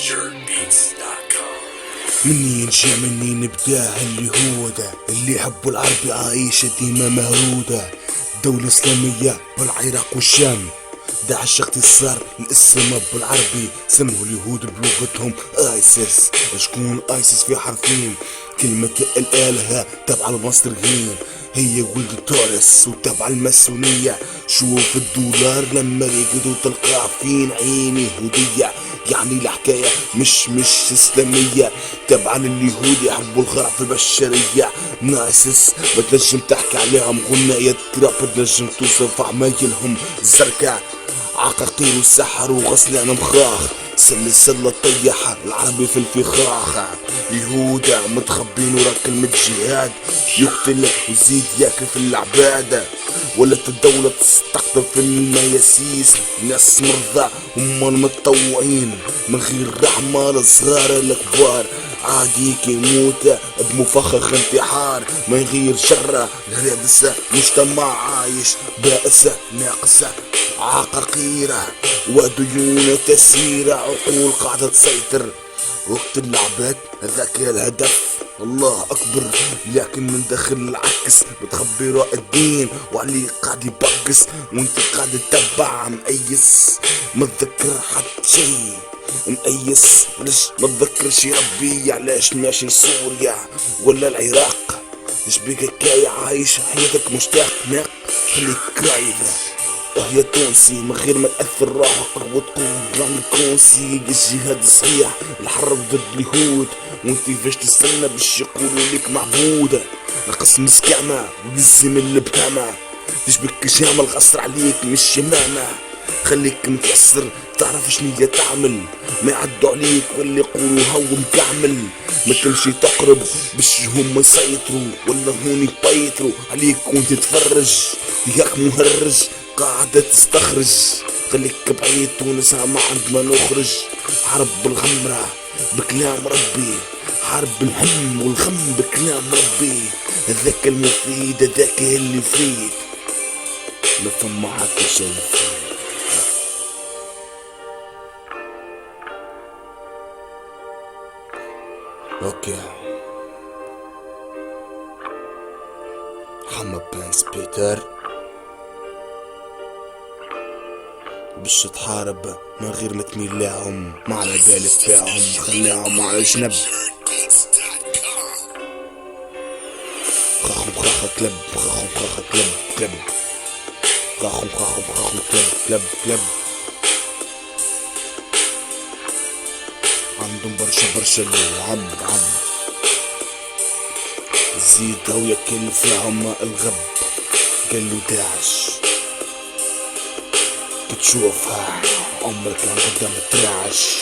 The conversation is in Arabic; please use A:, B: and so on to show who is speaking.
A: JerkBeats.com.
B: منين جا منين نبداه اللي هو ده اللي يحبوا العربي عايشة ديما مهرودة. دولة إسلامية بالعراق والشام، داعش اختصار الاسم بالعربي، سموا اليهود بلغتهم ايسس. شكون ايسس في حرفين؟ كلمة الالهة تبع المصريين، هي ولد تورس وتبع الماسونية. شوف الدولار لما يقدروا تلقاه فين عين يهودية، يعني الحكاية مش اسلامية. تبعا اليهود يحبوا الخرع في البشرية. نايسس بتنجم تحكي عليهم غناية تراب، بتنجم توصف عمايلهم زركا عقاقير وسحر وغسلان مخاخ. سلة طيحة العربي في الفخاخ. يهودا متخبين ورا كلمة جهاد، يقتل ويزيد ياكل في العبادة. ولت الدولة تستقطب في المياسيس، ناس مرضى هم المتطوعين من غير رحمة للصغار الكبار. عادي يموت بمفخخ انتحار ما يغير شره الهندسة. مجتمع عايش بائسة ناقصة عقاقيرة وديون تسيرة، عقول قاعدة تسيطر وقت اللعبات. هذاك الهدف الله اكبر، لكن من داخل العكس بتخبي راء الدين وعلي قاعد يبقس، وانت قاعد تتبع مقيس ما تذكر حد شي. مقيس ليش ما تذكرش ربي؟ علاش ماشي لسوريا ولا العراق؟ ليش بيك حكاية عايش حياتك مشتاق ناق؟ خليك كرايفة يا تونسي من غير ما تأثر روحك وتقول راني كونسي. الجهاد صحيح الحرب ضد اليهود، وانتي فاش تستنى باش يقولوا لك معبودة؟ نقص مسكامة ويلزم البهامة، تشبك جامة الغصر عليك مش شمامة. خليك متيسر تعرف شنيا تعمل، ما يعدوا عليك واللي يقولوا هو مكعمل. ما تمشي تقرب باش هما يسيطروا ولا هون يبيطروا عليك وانت تتفرج. ياك مهرج قاعدة تستخرج، خليك بعيد تونس ما عندما نخرج. حرب بالغمرة بكلام ربي، حرب الهم والغم بكلام ربي. ذاك المفيد ذاك اللي يفيد، ما فما حتى شي يفيد. اوكي حمد بنس بيتر باش تحارب من غير ما تميل لهم، ما على بالك بيهم خليهم على جنب. خاخم خاخ كلب خاخم خاخ كلب كلب خاخم خاخم خاخم كلب كلب كلب. عندهم برشا عب زيد او ياكل فيهم الغب. قالوا داعش تشوفها عمرك ما قدام ترعش.